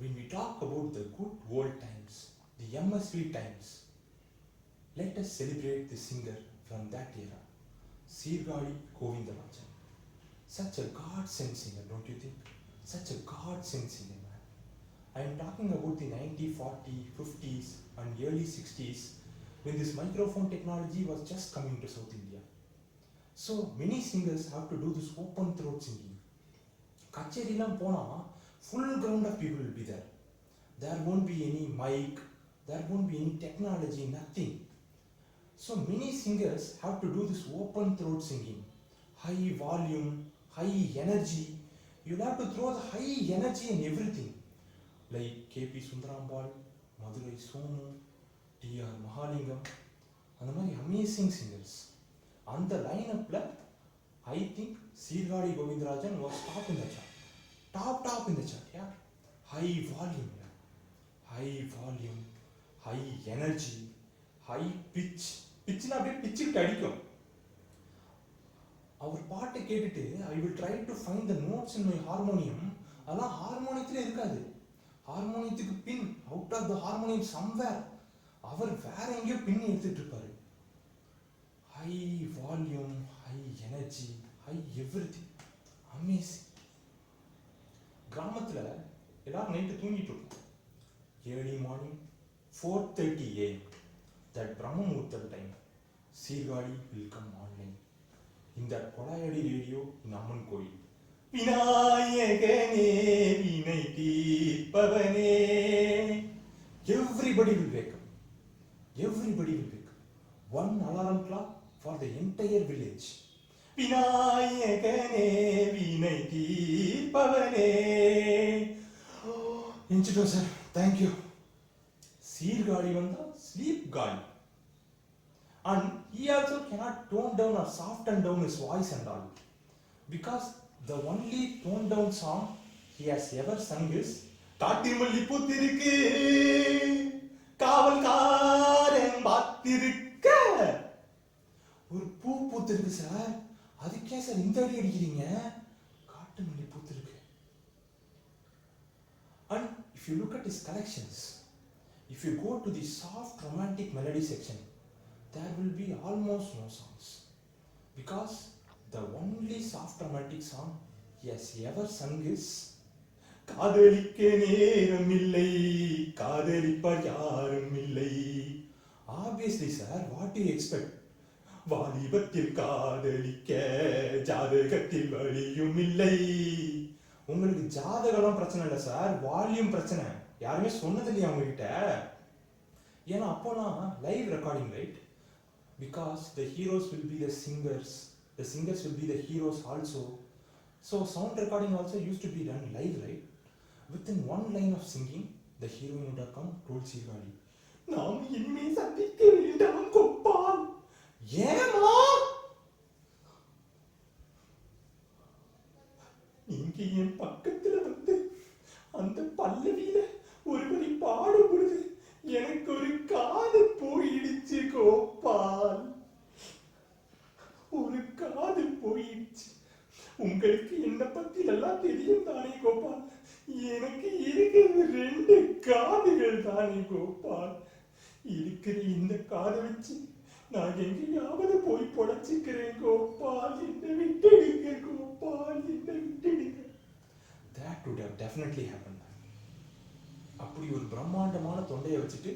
when we talk about the good old times, the MSV times, let us celebrate the singer from that era, Sirgali Govindarajan. Such a God-sent singer, don't you think? Such a God-sent singer, man. I am talking about the 1940s, 50s and early 60s when this microphone technology was just coming to South India. So many singers have to do this open throat singing. கச்சேரிலாம் போனால் full ground of people will be there. There won't be any mic, there won't be any technology, nothing. So many singers have to do this open throat singing. High volume, high energy. You'll have to throw the high energy in everything. Like K.P. Sundarambal, Madurai Sonu, T.R. Mahalingam, and the many amazing singers. On the line-up, I think Sirgali Govindarajan was top in the chart. Top in the chart, yeah. High volume, high energy, high pitch. Pitch-na அப்படியே பிச்சிட்டு அடிக்கும். அவர் பாட்டை கேட்டுட்டு I will try to find the notes in my harmonium. அதெல்லாம் ஹார்மோனியத்திலே இருக்காது. ஹார்மோனியத்துக்கு pin out of the harmonium somewhere அவர் வேற எங்கேயோ பின் எடுத்துட்டு இருப்பாரு. High volume, high energy, high everything, amazing. கிராமத்தில் எல்லாரும் நைட்டு தூங்கிட்டு இருக்கும். Early morning 4:30 AM, that Brahma Muhurtam time, Sirgali will come online. In that Kodayadi radio in Amman Koil. Vinayakane Vinai Teerpavane. Everybody will wake up. One alarm clock for the entire village. Vinayakane Vinai Teerpavane. Inchito sir, thank you. Sirgali vanda sleep gali. And he also cannot tone down or soften down his voice and all. Because the only toned down song he has ever sung is Kaatimalli Poothirukku Kaavalkaaren Paathirukka. ஒரு பூ பூத்திருக்கு sir, அதுக்கே sir இந்த அடி அடிக்கிறீங்க? காட்டுமல்லி பூத்திருக்கு. And if you look at his collections, if you go to the soft romantic melody section, there will be almost no songs. Because the only soft romantic song he has ever sung is காதலிக்க நேரமில்லை காதலிப்பார் யாரும் இல்லை. Obviously sir, what do you expect? வாலிபத்தில் காதலிக்க ஜாதகத்தில் வழியும் இல்லை. உங்களுக்கு ஜாதகம் பிரச்சனை இல்லை சார், வால்யூம் பிரச்சனை. யாருமே சொன்னது இல்லையா உங்ககிட்ட? ஏன்னா அப்போலாம் live recording, right? Because the heroes will be the singers will be the heroes also. So sound recording also used to be done live, right? Within one line of singing, the heroine would have come, told Sirgali, நாம் இனிமே சந்திக்க வேண்டாம் கோபால். ஏமா நீங்க என் பக்கத்துல வந்து அந்த பல்லவியில ஒருவரை பாடும் பொழுது எனக்கு ஒரு காது போயிடுச்சு கோபால், ஒரு காது போயிடுச்சு. உங்களுக்கு என்ன பத்தி எல்லாம் தெரியும் தானே கோபால்? எனக்கு இருக்கிறது 2 காதுகள் தானே கோபால். இருக்கிற இந்த காதை வச்சு நான் எங்கேயாவது போய் பொழைச்சிக்கிறேன் கோபால், என்னை விட்டுடுங்க கோபால், என்னை விட்டுடுங்க. That would have definitely happened. அப்படி ஒரு பிரம்மாண்டமான தொண்டையை வச்சுட்டு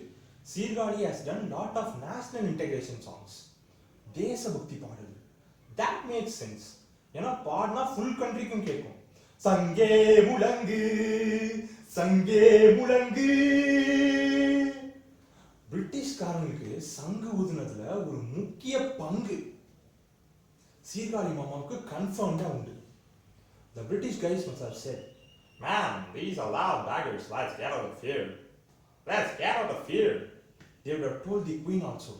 Sirgali has done lot of national integration songs, தேசபக்தி பாடல்கள். That makes sense. ஏன்னா பாடினா ஃபுல் கண்ட்ரிக்கும் கேட்கும். சங்கே முழங்கு சங்கே முழங்கு. பிரிட்டிஷ்காரங்களுக்கு சங்கு ஊதுனதுல ஒரு முக்கிய பங்கு Sirgali மாமாவுக்கு கன்ஃபார்ம்டா உண்டு. The British guys must have said, "Man, these are loud daggers. Let's get out of here. Let's get out of here." They would have told the Queen also,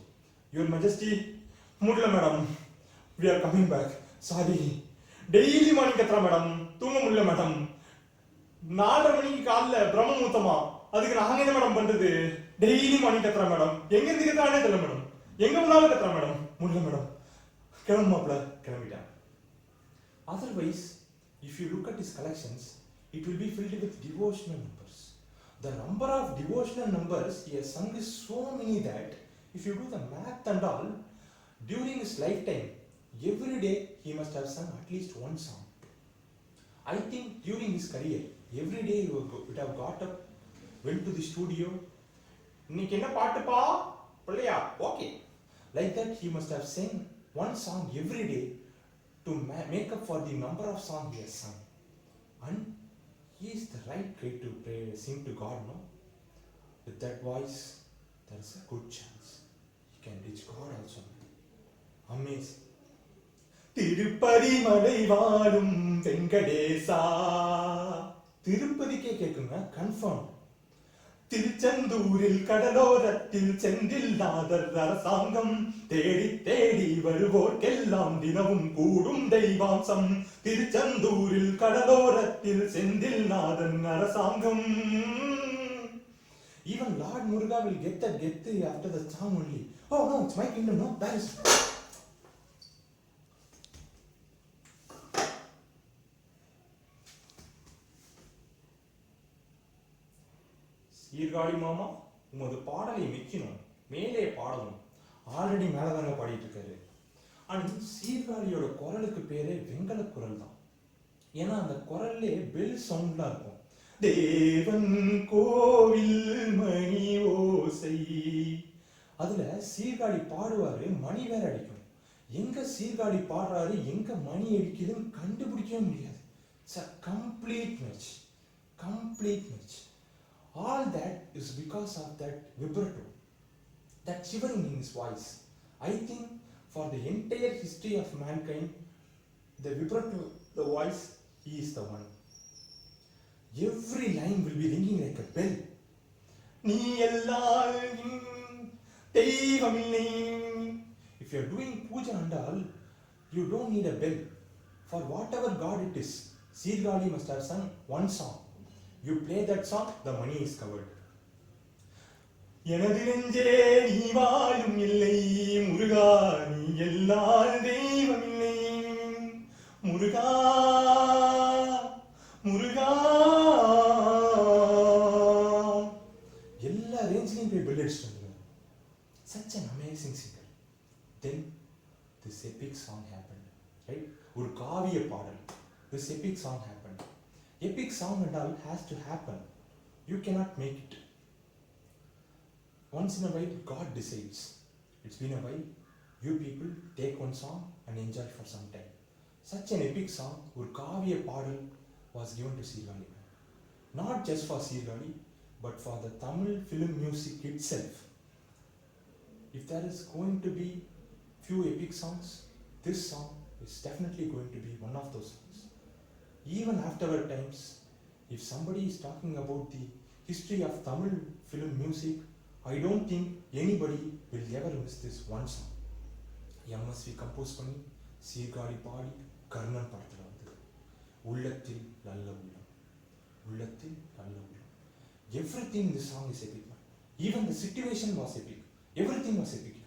"Your Majesty, mudla madam, we are coming back. Sorry. Daily morning katra madam, தூங்க முடியல madam. 4:30 மணிக்கு காலைல பிரம்ம முகூர்த்தமா, அதுக்கு நாங்க என்ன madam பண்றது? Daily morning கத்துறா மேடம். எங்க இருந்து கத்துறானே தெரியல மேடம். எங்க போனாலும் கத்துறா மேடம். முடியல மேடம். கிளம்புமாப்ல கிளம்பிட்டேன்." Otherwise, if you look at his collections, it will be filled with devotional numbers. The number of devotional numbers he has sung is so many that if you do the math and all, during his lifetime, every day he must have sung at least one song. I think during his career, every day he would have got up, went to the studio. இன்னைக்கு என்ன பாட்டுப்பா பிள்ளையா okay. Like that he must have sang one song every day to make up for the number of songs he has sung. And he is the right guy to pray, sing to God, no? With that voice, there is a good chance he can reach God also. Amazing. Tirupati மலை வாழும் Venkatesha, திருப்பதிக்கே கேட்குங்க, confirm. திருச்செந்தூரில் கடலோரத்தில் செந்தில்நாதர் அரசாங்கம், தேடி தேடி வருவோர்க்கெல்லாம் தினமும் கூடும் தெய்வாம்சம். திருச்செந்தூரில் கடலோரத்தில் செந்தில்நாதன் அரசாங்கம். Even Lord Muruga will get that gettu after the song only. Oh no, it's my kingdom, no? That is. Sirkazhi மாமா, உமது பாடலை மெச்சினோம், மேலே பாடணும். ஆல்ரெடி மேலே தாங்க பாடிட்டு இருக்காரு. அண்ட் சீர்காழியோட குரலுக்கு பேரே வெங்கல குரல் தான். ஏன்னா அந்த குரல்லே பெல் சவுண்ட்லாம் இருக்கும். தேவன் கோவில் மணி ஓசை, அதுல சீர்காழி பாடுவாரு, மணி வேற அடிக்கும். எங்க சீர்காழி பாடுறாரு, எங்க மணி அடிக்குதுன்னு கண்டுபிடிக்கவே முடியாது. It's a complete match, complete match. All that is because of that vibrato, that shivering in his voice. I think for the entire history of mankind, the vibrato, the voice, he is the one. Every line will be ringing like a bell. நீ எல்லாரும் தெய்வமில்லை. If you are doing puja and all, you don't need a bell. For whatever God it is, Sirgali must have sung one song. You play that song, the money is covered. எனது நெஞ்சே நீ வாழும் இல்லை முருகா, நீ எல்லால் தெய்வம் இல்லை முருகா முருகா. எல்லா ரேஞ்சிலையும் போய் பெல் அடிச்சுட்டு வந்துருவாங்க. Such an amazing singer. Then this epic song happened, right? ஒரு காவிய பாடல். This epic song happened. Epic song and all has to happen. You cannot make it. Once in a while, God decides. It's been a while. You people take one song and enjoy for some time. Such an epic song, ஒரு காவிய பாடல், was given to Sirgali. Not just for Sirgali, but for the Tamil film music itself. If there is going to be few epic songs, this song is definitely going to be one of those songs. Even after our times, if somebody is talking about the history of Tamil film music, I don't think anybody will ever miss this one song. MSV compose பண்ணி சீர்காழி பாடி கர்ணன் படத்தில் வந்தது. உள்ளத்தில் நல்ல உள்ளம், உள்ளத்தில் நல்ல உள்ளம். Everything in this song is epic. Even the situation was epic. Everything was epic.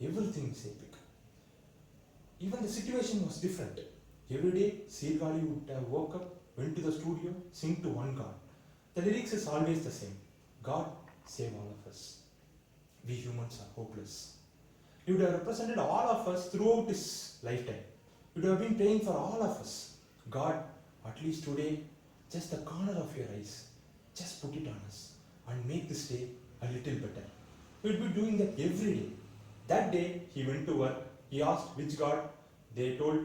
Everything is epic. Even the situation was different. Every day, Sirgali would have woke up, went to the studio, sing to one God. The lyrics is always the same. God, save all of us. We humans are hopeless. He would have represented all of us throughout his lifetime. He would have been praying for all of us. God, at least today, just the corner of your eyes, just put it on us and make this day a little better. He would be doing that every day. That day, he went to work. He asked which God. They told,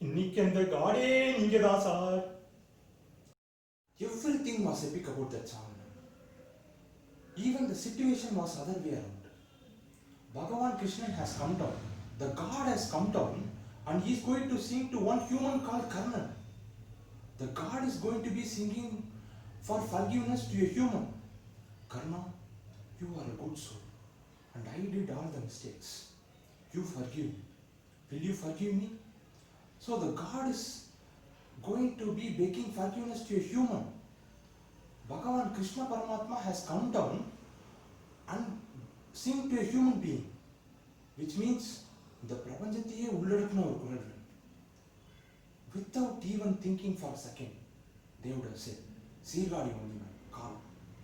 இன்னைக்கு அந்த காடே நீங்க தான் sir. Everything was epic about that song. Even the situation was other way around. Bhagavan Krishna has come down. The God has come down and he is going to sing to one human called Karnan. The God is going to be singing for forgiveness to a human. Karna, you are a good soul and I did all the mistakes. You forgive me. Will you forgive me? So the God is going to be begging forgiveness to a human. Bhagavan Krishna Paramatma has come down and sing to a human being, which means the prapanjathiye ulladukna oru kural. Without even thinking for a second, they would have said, Sirgali only man, call.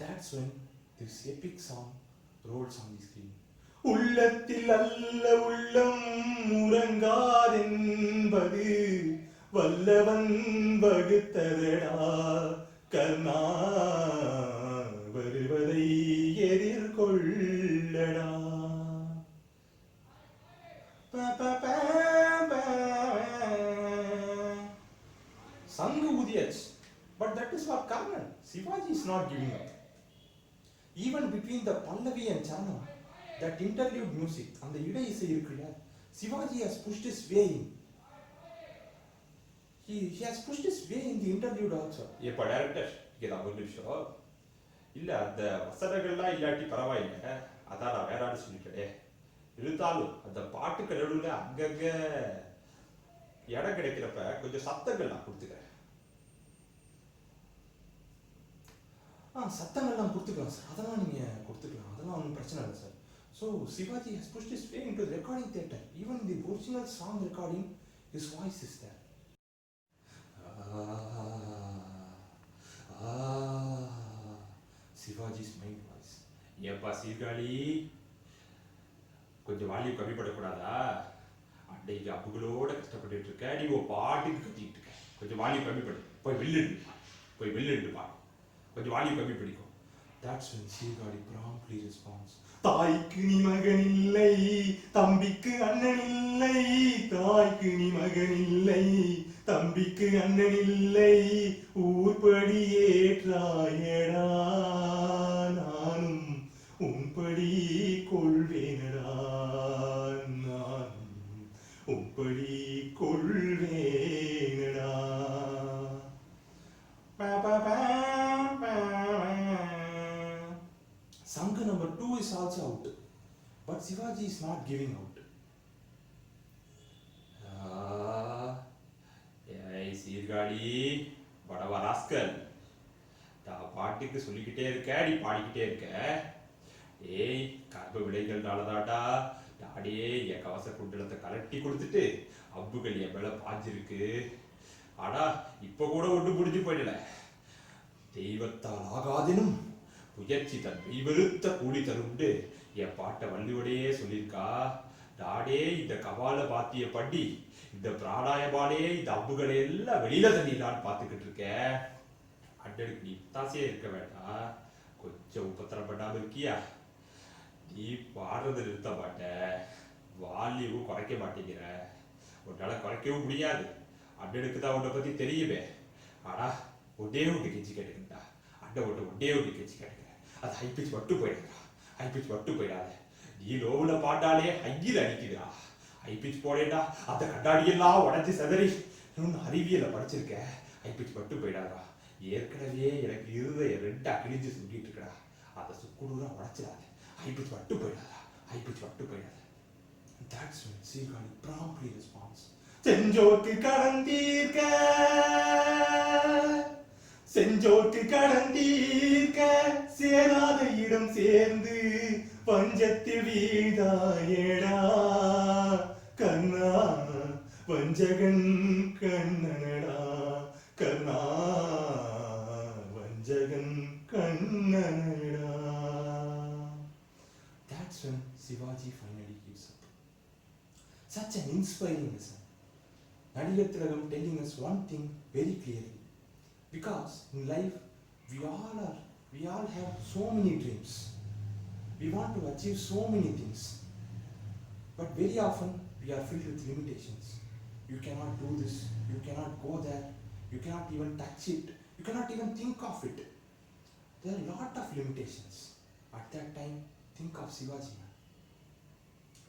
That's when this epic song rolls on the screen. உள்ளத்தில் அல்ல உள்ளம் உறங்காதென்பது வல்லவன் வகுத்ததடா கர்ணா வருவதை எதிர்கொள்ளடா. சங்கு ஊதியாச்சு. But that is for Karnan. Shivaji is not giving up. Even between the Pallavi and Chanam, that interlude music and the Ida Isai இருக்குல்ல, Shivaji has pushed his way in. He has pushed his way in the interlude also. இப்போ director இங்கே ஒரு நிமிஷம் இல்லை அந்த வசனங்கள்லாம் இல்லாட்டி பரவாயில்லை, அதான் நான் வேற ஆடு சொல்லிட்டேன். இருந்தாலும் அந்த பாட்டுக்கு நடுவில் அங்கங்கே இடம் கிடைக்கிறப்ப கொஞ்சம் சத்தங்கள் நான் கொடுத்துக்கிறேன். சத்தங்கள்லாம் கொடுத்துக்கலாம் சார், அதெல்லாம் நீங்கள் கொடுத்துக்கலாம், அதெல்லாம் ஒன்றும் பிரச்சனை இல்லை sir. So Shivaji has pushed his way into the recording theatre. Even the original song recording, his voice is there. Shivaji's mind voice. ஏப்பா சீர்காழி, கொஞ்சம் வால்யூம் கம்மி பண்ணக்கூடாதா? அன்னைக்கு அப்புகளோட கஷ்டப்பட்டு இருக்க, நீ ஒரு பாட்டுக்கு கத்திட்டு இருக்க. கொஞ்சம் வால்யூம் கம்மி பண்ணு, போய் வெளியிட்டு பாடு, கொஞ்சம் வால்யூம் கம்மி பண்ணிக்கோ. That's when Sirgadi promptly responds. தாய்க்கு நீ மகன் இல்லை, தம்பிக்கு அண்ணன் இல்லை. தாய்க்கு நீ மகன் இல்லை, தம்பிக்கு அண்ணன் இல்லை. ஊர்படி ஏற்றாயடா, நானும் உன்படி கொள்வேனடா, நானும் உன்படி கொள்வேனடா. Sangha number 2 is also out, but Shivaji is not giving out. ஏய் சீர்காழி, வடவா ராஸ்கல், பாட்டுக்கு சொல்லிக்கிட்டே இருக்க, நீ பாடிக்கிட்டே இருக்க. ஏய் கர்ப்ப விடைகள்னாலதாடா டாடியே என் கவச குண்டலத்தை கலட்டி கொடுத்துட்டு அம்புகள் என் மேல பாஞ்சிருக்கு. ஆனா இப்ப கூட ஒன்று முடிஞ்சு போயிடல. தெய்வத்தால் ஆகாதினும் முயற்சி தன் மெய்வெழுத்த கூலி தருண்டு என் பாட்டை வள்ளுவடையே சொல்லியிருக்கா. டாடே இந்த கபால பாத்திய படி, இந்த பிராணாயமாலே இந்த அம்புகளை எல்லாம் வெளியில தண்ணிதான் பார்த்துக்கிட்டு இருக்க. அண்ணனுக்கு நீ தாசையே இருக்க வேண்டாம், கொஞ்சம் உபத்திரம் பண்ணாம இருக்கியா? நீ பாடுறது நிறுத்த மாட்ட, வால்யூவும் குறைக்க மாட்டேங்கிற. உன்னால குறைக்கவும் முடியாது, அண்ணனுக்கு தான் உன்னை பத்தி தெரியுமே. ஆனா ஒன்னே ஒன்று கெஞ்சி கேட்டுக்கிட்டா, அண்ணன் ஒன்னே ஒன்று கெஞ்சி கேட்டுக்கிறேன். அது ஹை பிச் மட்டும் போயிடுறா, ஹை பிச் மட்டும் போயிடாத. நீ லோவுல பாட்டாலே ஹையில் அடிக்குதா, ஹை பிச் போடேண்டா அந்த கண்ணாடியெல்லாம் உடஞ்சி செதறி இன்னும் அறிவியலை படிச்சிருக்க. ஹை பிச் மட்டும் போயிடாதா. ஏற்கனவே எனக்கு இருதய ரெண்டா கிழிஞ்சு சுட்டிட்டு இருக்கடா, அதை சுக்குடூரா உடைச்சிடாத. ஹை பிச் மட்டும் போயிடாதா, ஹை பிச் மட்டும் போயிடாத. That's when Sirgadi promptly responds. செஞ்சோர்க்கு கடன் தீர்க்க, செஞ்சோர்க்கு கடன் தீர்க்க, சேராத இடம் சேர்ந்து பஞ்சத்தில் வீழ்ந்தாயடா கர்ணா, வஞ்சகன் கண்ணனடா கர்ணா, வஞ்சகன் கண்ணனடா. That's when Shivaji finally gives up. Such an inspiring lesson. Nadigar Tilakam telling us one thing very clearly. Because in life, we all have so many dreams. We want to achieve so many things. But very often, we are filled with limitations. You cannot do this, you cannot go there, you cannot even touch it, you cannot even think of it. There are a lot of limitations. At that time, think of Shivaji.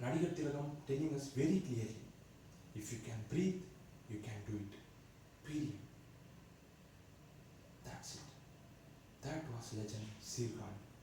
Nadigar Tilakam telling us very clearly, if you can breathe, you can do it. Period. That's it. That was legend Sirgadi.